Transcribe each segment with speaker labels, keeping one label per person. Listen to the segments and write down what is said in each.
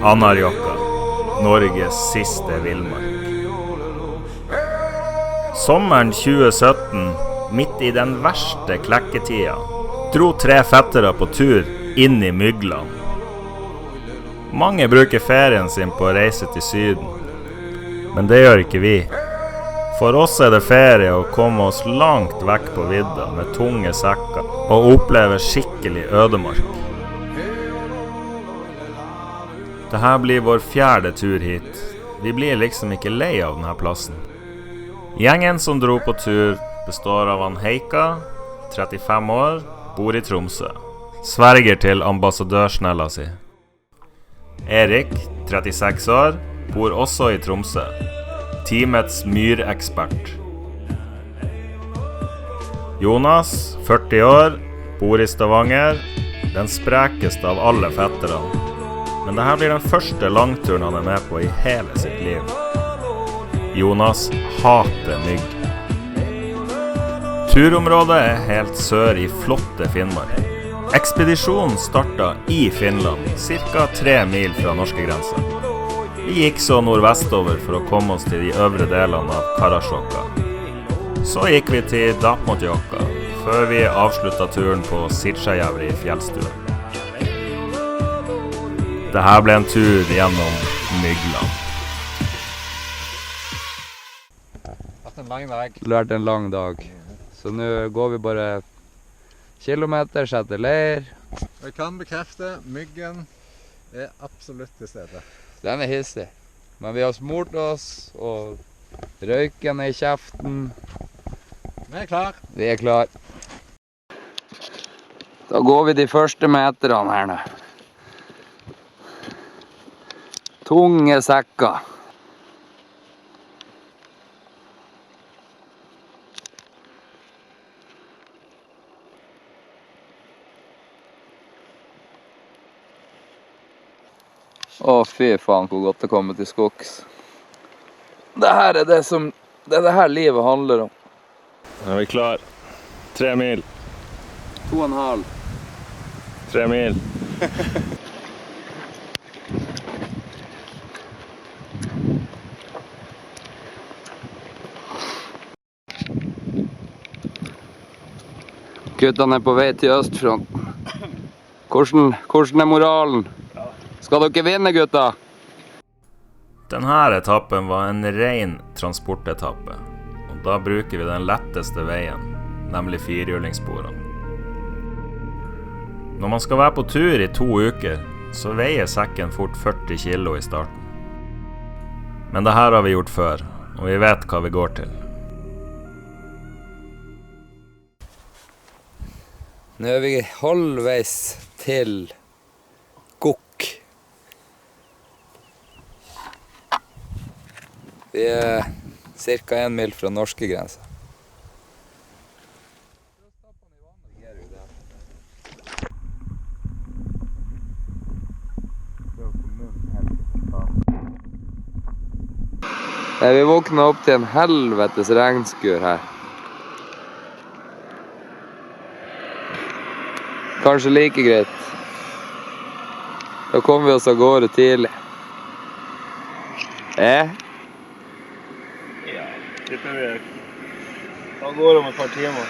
Speaker 1: Anárjohka, Norges siste villmark. Sommeren 2017, midt i den verste klekketida, dro 3 fettere på tur inn i Mygland. Mange bruker ferien sin på å reise til syden, men det gjør ikke vi. For oss er det ferie å komme oss langt vekk på vidda med tunge sekker og oppleve skikkelig ødemark. Dette blir vår 4. tur hit. Vi blir liksom ikke lei av denne plassen. Gjengen som dro på tur består av han Heika, 35 år, bor i Tromsø. Sverger til ambassadørsnella si. Erik, 36 år, bor også i Tromsø. Teamets myrekspert. Jonas, 40 år, bor i Stavanger, den sprekeste av alle fetterene. Men dette blir den første langturen han er med på i hele sitt liv. Jonas hater mygg. Turområdet er helt sør i flotte Finnmark. Ekspedisjonen startet i Finland, cirka 3 mil fra norske grenser. Vi gikk så nordvestover for å komme oss til de øvre delene av Karasjokka. Så gikk vi til Dapmotjohka, før vi avsluttet turen på Sirtsjajärvi i fjellstuen. Dette ble en tur gjennom Mygland.
Speaker 2: Det har vært en lang dag. Så nå går vi bare kilometer, setter leir.
Speaker 3: Jeg kan bekrefte, myggen er absolutt til stede.
Speaker 2: Den er hissig. Men vi har smurt oss, og røyken er i kjeften.
Speaker 3: Vi er klar.
Speaker 2: Vi er klar. Da går vi de første meterne her nå. Tunge sekker. Å, fy faen, hvor godt det kommer til skogs. Det her er det her livet handler om.
Speaker 1: Nå er vi klar. 3 mil.
Speaker 2: 2,5.
Speaker 1: 3 mil.
Speaker 2: Guttene er på vei til østfronten. Hvordan er moralen? Skal dere vinne, gutta?
Speaker 1: Denne etappen var en ren transportetappe, og da bruker vi den letteste veien, nemlig firehjulingssporene. Når man skal være på tur i 2 uker, så veier sekken fort 40 kilo i starten. Men det her har vi gjort før, og vi vet hva vi går til.
Speaker 2: Nå er vi halvveis til Gokk. Vi er cirka 1 mil fra norske grenser. Vi våkna opp til en helvetes regnskur her. Kanskje like greit. Da kommer vi oss av gårde tidlig.
Speaker 1: Ja, tipper vi da går om et par timer.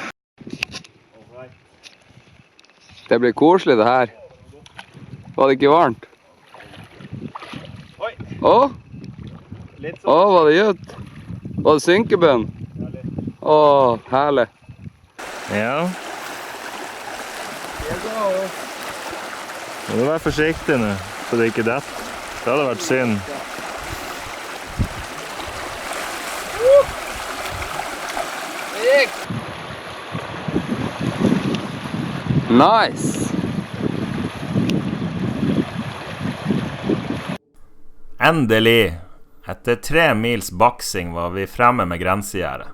Speaker 2: Det blir koselig det her. Var det ikke varmt?
Speaker 1: Oi!
Speaker 2: Åh?
Speaker 1: Litt
Speaker 2: Åh, var det gjøtt? Var det synkebønn?
Speaker 1: Ja, litt.
Speaker 2: Åh, herlig.
Speaker 1: Ja. Må du være forsiktig nå, så det ikke detter. Det hadde vært synd.
Speaker 2: Det gikk! Nice!
Speaker 1: Endelig! Etter 3 mils baksing var vi fremme med grensegjerdet.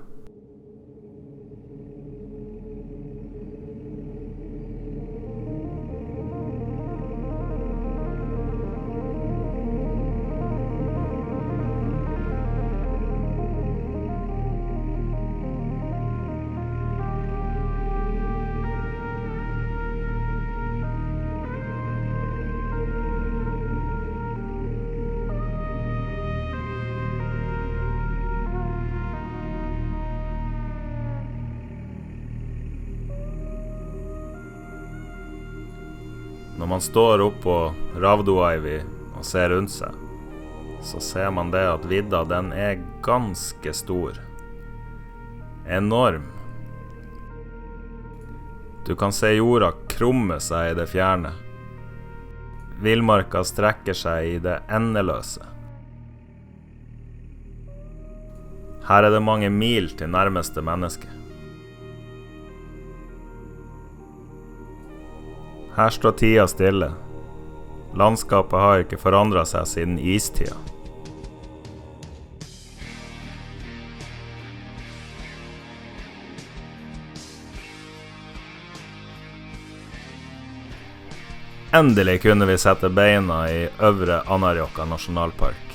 Speaker 1: Når man står opp på Ravdoaivi og ser rundt seg, så ser man det at vidda den er ganske stor. Enorm. Du kan se jorda krumme seg i det fjerne. Villmarka strekker seg i det endeløse. Her er det mange mil til nærmeste menneske. Her står tida stille. Landskapet har ikke forandret seg siden istida. Endelig kunne vi sette beina i Øvre Anárjohka nasjonalpark.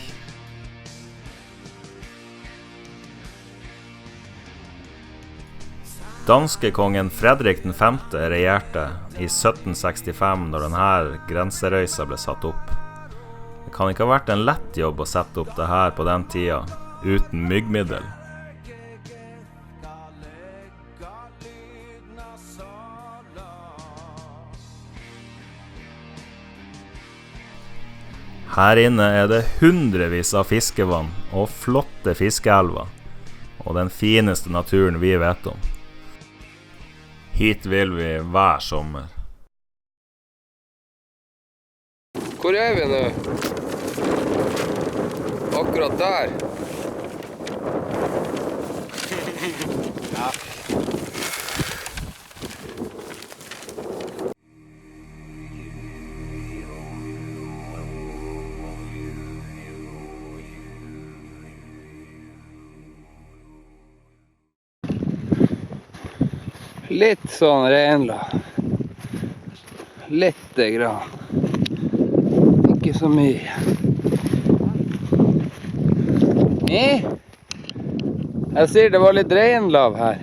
Speaker 1: Danskekongen Fredrik den 5. regjerte i 1765 når denne grenserøysa ble satt opp. Det kan ikke ha vært en lett jobb å sette opp det her på den tida, uten myggmiddel. Her inne er det hundrevis av fiskevann og flotte fiskeelver, og den fineste naturen vi vet om. Hit vil vi hver sommer.
Speaker 2: Hvor er vi nå? Akkurat der. Ja. Litt sånn renlav. Litte grann. Ikke så mye. Jeg sier det var litt renlav her.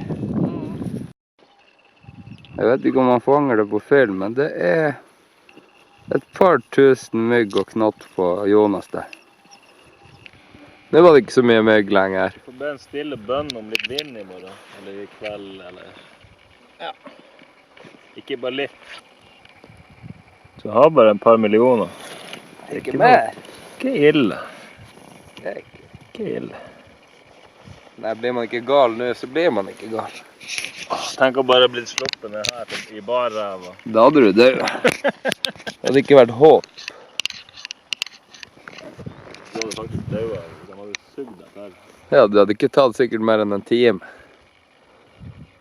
Speaker 2: Jeg vet ikke om man fanger det på film, men det er et par tusen mygg og knott på Jonas der. Det var ikke så mye mygg lenger.
Speaker 1: Så det er en stille bønn om litt vind i morgen, eller i kveld, eller... Ja. Ikke bare litt. Så jeg har bare et par millioner.
Speaker 2: Det er ikke mer.
Speaker 1: Ikke ille.
Speaker 2: Det er
Speaker 1: ikke ille.
Speaker 2: Nei, blir man ikke gal nå, så blir man ikke gal.
Speaker 1: Tenk å bare bli sluppet ned her i barræva.
Speaker 2: Da hadde du død. Det hadde ikke vært håp.
Speaker 1: Du hadde faktisk død. De hadde sugd deg her.
Speaker 2: Ja, det hadde ikke tatt sikkert mer enn en time.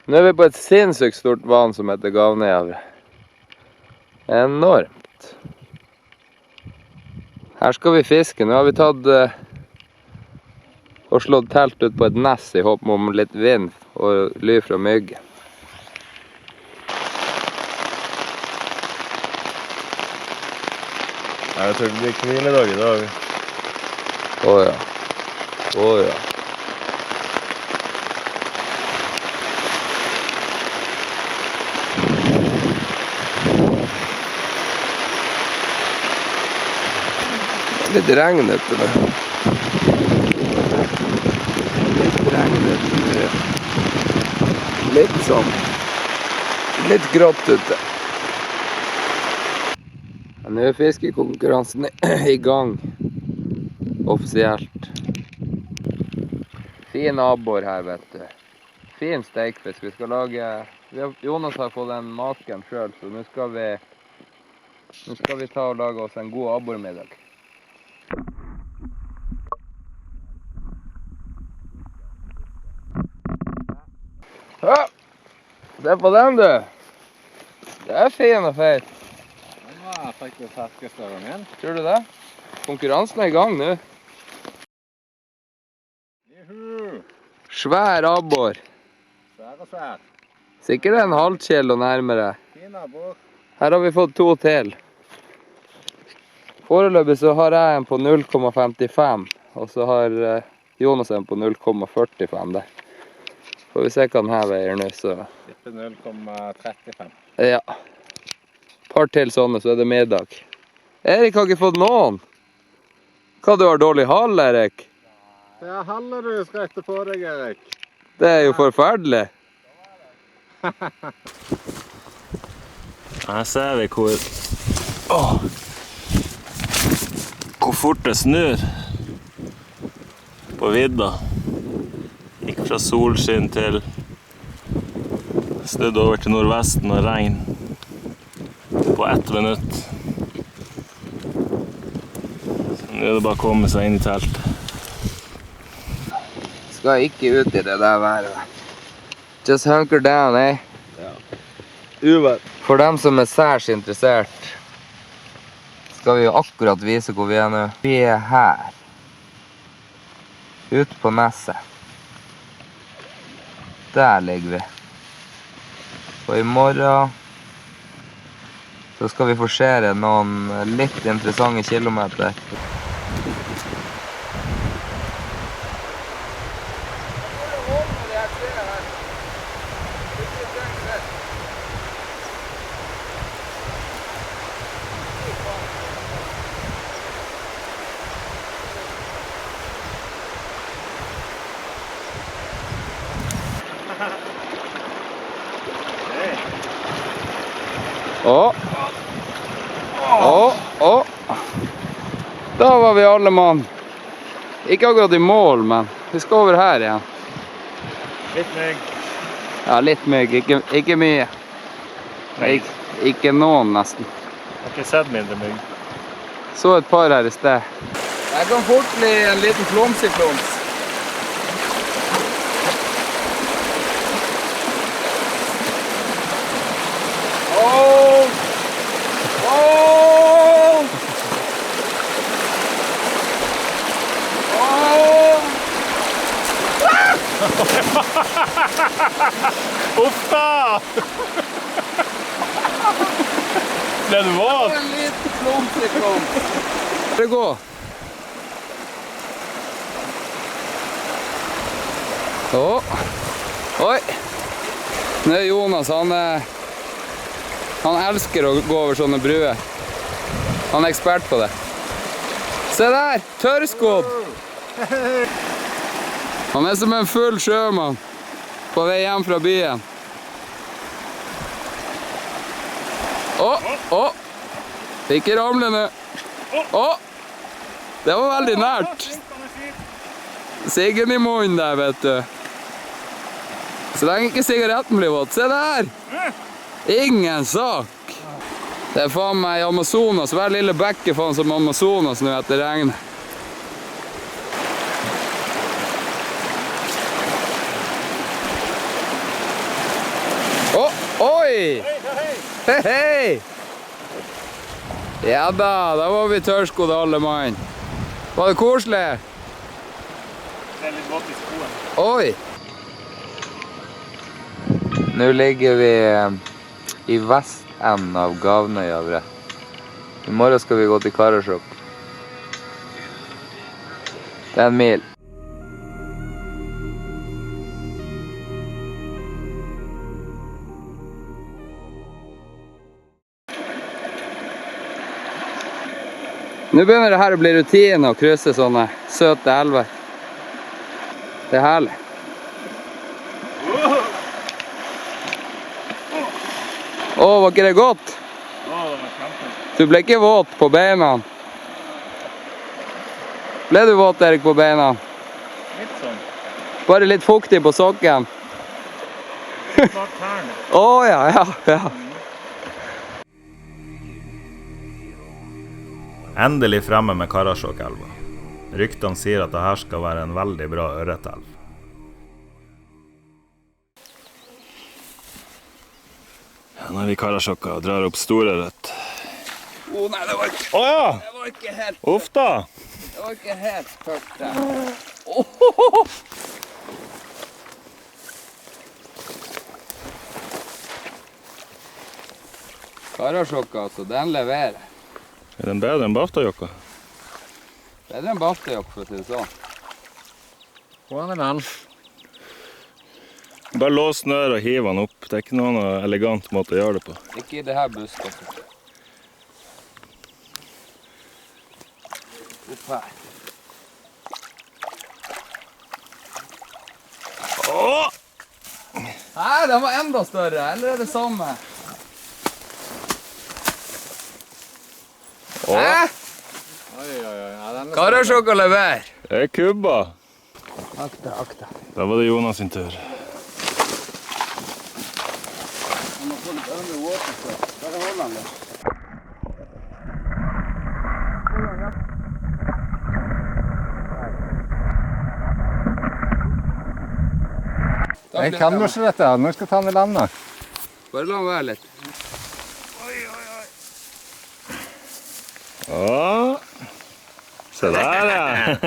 Speaker 2: Nå er vi på et sinnssykt stort vann som heter Gavnejavre. Enormt. Her skal vi fiske. Nå har vi tatt og slått telt ut på et ness i håp om litt vind og ly fra myggen.
Speaker 1: Jeg tror det blir hviledag i dag.
Speaker 2: Åja. Åja. Litt regnete nå. Litt regnete. Litt sånn. Litt grått ute. Nå er fiskekonkurransen i gang. Offisielt. Fin abbor her, vet du. Fin steikfisk. Vi skal lage... Jonas har fått den maken selv, så nå skal vi ta og lage oss en god abbormiddag. Ja, se på den du. Det er fin og feit.
Speaker 3: Den var faktisk ferskestøren min.
Speaker 2: Tror du det? Konkurransen er i gang nå.
Speaker 3: Juhu!
Speaker 2: Svær abbor.
Speaker 3: Svær og svær.
Speaker 2: Sikkert en halv kilo nærmere.
Speaker 3: Fin abbor.
Speaker 2: Her har vi fått 2 til. Foreløpig så har jeg en på 0,55, og så har Jonas en på 0,45 der. Får vi se hva den her veier nå, så...
Speaker 3: Tipper 0,35.
Speaker 2: Ja. Par til sånne, så er det middag. Erik har ikke fått noen. Hva, du har dårlig hall, Erik?
Speaker 3: Det er halve du skal etter på deg, Erik.
Speaker 2: Det er jo forferdelig.
Speaker 1: Her ser vi hvor Hvor fort det snur på vidda. Gikk fra solskinn til snudd over til nordvesten og regn på 1 minutt. Så nå er det bare å komme seg inn i teltet.
Speaker 2: Skal ikke ut i det der været. Just hunker down, eh? For dem som er særs interessert, skal vi jo akkurat vise hvor vi er nå. Vi er her. Ute på nesset. Der ligger vi. Og i morgen så skal vi forsere noen litt interessante kilometer. Da var vi alle mann. Ikke akkurat i mål, men vi skal over her igjen.
Speaker 1: Litt mygg.
Speaker 2: Ja, litt mygg. Ikke mye. Ikke noen nesten.
Speaker 1: Jeg har ikke sett mindre mygg.
Speaker 2: Så et par her i sted. Jeg kan fort bli en liten flomsiklons.
Speaker 1: Uff da! Ble du våt?
Speaker 2: En liten flomsiklon. Det går. Oi. Nå er Jonas, han elsker å gå over sånne bruer. Han er ekspert på det. Se der, tørrskodd. Han er som en full sjømann på vei hjem fra byen. Ikke ramle ned. Det var veldig nært. Siggen i munnen der, vet du. Så lenge ikke sigaretten blir våt. Se der! Ingen sak. Det er faen meg Amazonas. Hver lille bekk er faen som Amazonas nå etter regnet. Oi! Hei! Ja da var vi tørrskodd alle mann. Var det koselig?
Speaker 1: Det er litt vått i skoen.
Speaker 2: Oi! Nå ligger vi i vestenden av Gavnøyavre. I morgen skal vi gå til Karasjok. Det er 1 mil. Nå begynner det her å bli rutine å krysse sånne søte elver. Det er herlig. Var ikke det godt?
Speaker 1: Det var kjempe.
Speaker 2: Du ble ikke våt på beina. Ble du våt, Erik, på beina?
Speaker 1: Litt sånn.
Speaker 2: Bare litt fuktig på sokken.
Speaker 1: Bak tærne.
Speaker 2: Ja.
Speaker 1: Endelig fremme med Karasjokelva. Ryktene sier at dette skal være en veldig bra ørretelv. Ja, nå er vi i Karasjokka og drar opp storørret.
Speaker 2: Nei, det var ikke...
Speaker 1: Ja!
Speaker 2: Det var ikke helt...
Speaker 1: Uff da!
Speaker 2: Det var ikke helt tørt der. Karasjokka, altså, den leverer.
Speaker 1: Er den bedre enn Baftajokka?
Speaker 2: Bedre enn Baftajokk, for å si det sånn.
Speaker 3: Gå an en annen.
Speaker 1: Bare lås snør og hiv den opp. Det er ikke noen elegant måte å gjøre det på.
Speaker 2: Ikke i det her busket. Opp her. Nei, den var enda større. Eller er det samme? Hæ?
Speaker 3: Ja, den er
Speaker 2: Karasjok og lever.
Speaker 1: Det er kubba.
Speaker 2: Akta.
Speaker 1: Da var det Jonas sin tur.
Speaker 2: Han må få litt øvne våpen så. Bare hold han litt.
Speaker 3: Jeg kan jo ikke dette her. Nå skal jeg ta den i landet.
Speaker 2: Bare la han være litt.
Speaker 1: Åh. Se der, ja.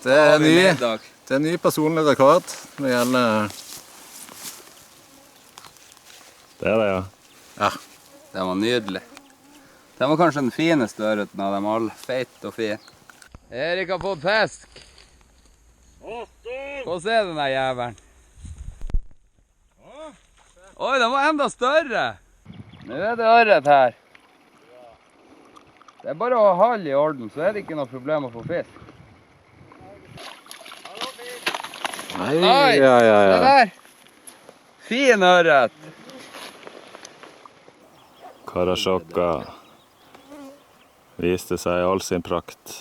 Speaker 3: Det er ny personlig rekord når det gjelder...
Speaker 1: Det er det, ja.
Speaker 3: Ja.
Speaker 2: Den var nydelig. Den var kanskje den fineste ørreten av dem alle. Feit og fin. Erik har fått fisk. Få se den der jævelen. Oi, den var enda større. Nå er det ørret her. Det er bare å ha hall i orden, så er det ikke noe problem å få fisk.
Speaker 3: Nei,
Speaker 2: Oi, se der. Fin ørret.
Speaker 1: Karasjokka viste seg i all sin prakt.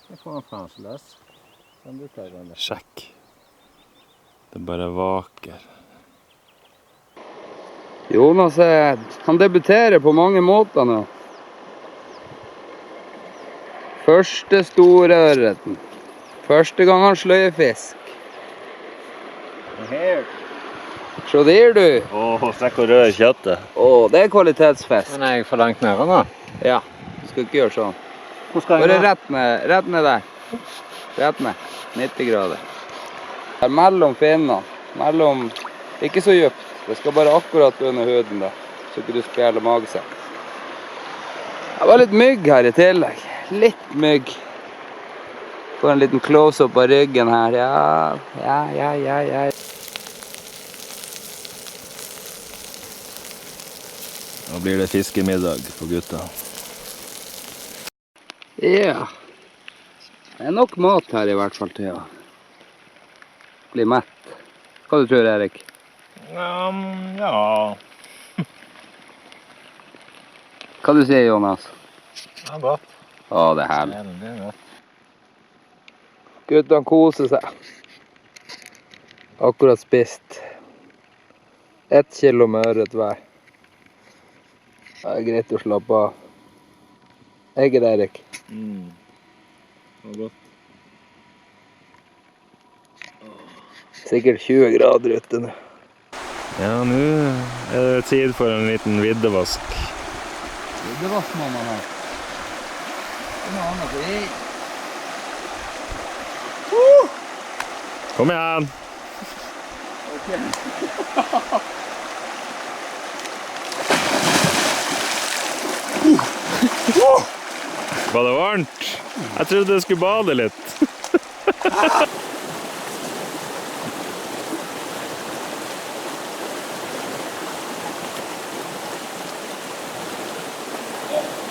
Speaker 3: Jeg får den fransløs. Den bruker jeg den.
Speaker 1: Sjekk. Det bare vaker.
Speaker 2: Jonas, han debuterer på mange måter nå. Første store ørreten. Første gang han sløyer fisk. Se der du.
Speaker 1: Strekk og rør kjøttet.
Speaker 2: Det er kvalitetsfisk.
Speaker 3: Men er jeg for langt nede nå?
Speaker 2: Ja, du skal ikke gjøre sånn.
Speaker 3: Hvor skal
Speaker 2: Bare
Speaker 3: jeg nå?
Speaker 2: rett ned der. Rett ned. 90 grader. Her mellom finnene. Ikke så djupt. Det skal bare akkurat under huden da. Så ikke du spjeler magesekk. Det var litt mygg her i tillegg. Litt mygg. Får en liten close-up av ryggen her. Ja.
Speaker 1: Nå blir det fiskemiddag på gutta.
Speaker 2: Ja. Det er nok mat her i hvert fall til å bli mett. Hva du tror, Erik?
Speaker 1: Ja.
Speaker 2: Hva du sier, Jonas?
Speaker 3: Ja, godt.
Speaker 2: Det er herlig.
Speaker 3: Det er godt.
Speaker 2: Guttene koser seg. Akkurat spist. 1 kilo med ørret hver. Det er greit å slappe av. Jeg er Erik.
Speaker 1: Det var godt.
Speaker 2: Sikkert 20 grader ute nå.
Speaker 1: Ja, nå er det tid for en liten viddevask.
Speaker 2: Viddevask må man ha. Det er noe annet i.
Speaker 1: Kom igjen! Var det varmt? Jeg trodde jeg skulle bade litt.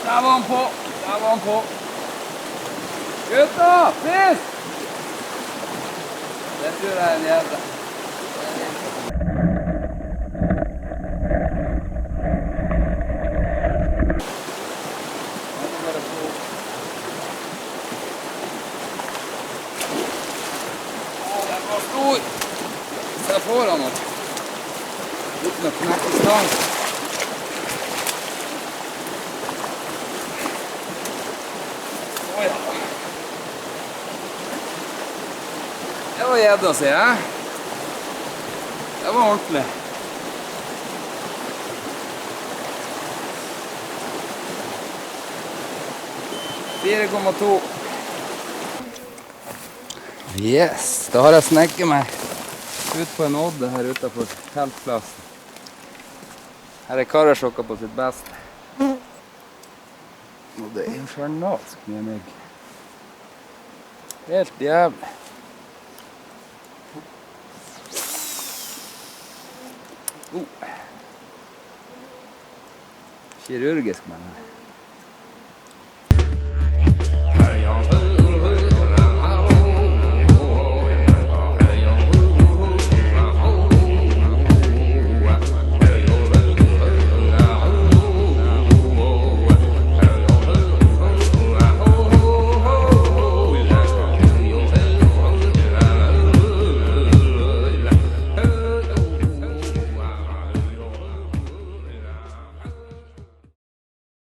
Speaker 2: Der var han på. Gutta, fisk! Det tror jeg er en gjedde. Den var stor. Se foran oss. Uten å knekke stang. Det var gjedda, sier jeg. Det var ordentlig. $4,2. Yes, da har jeg snekket meg ut på en odde her utenfor teltplassen. Her er karasjokka på sitt beste. Og det er infernalsk mye mygg. Helt jævlig. Kirurgisk, mener jeg.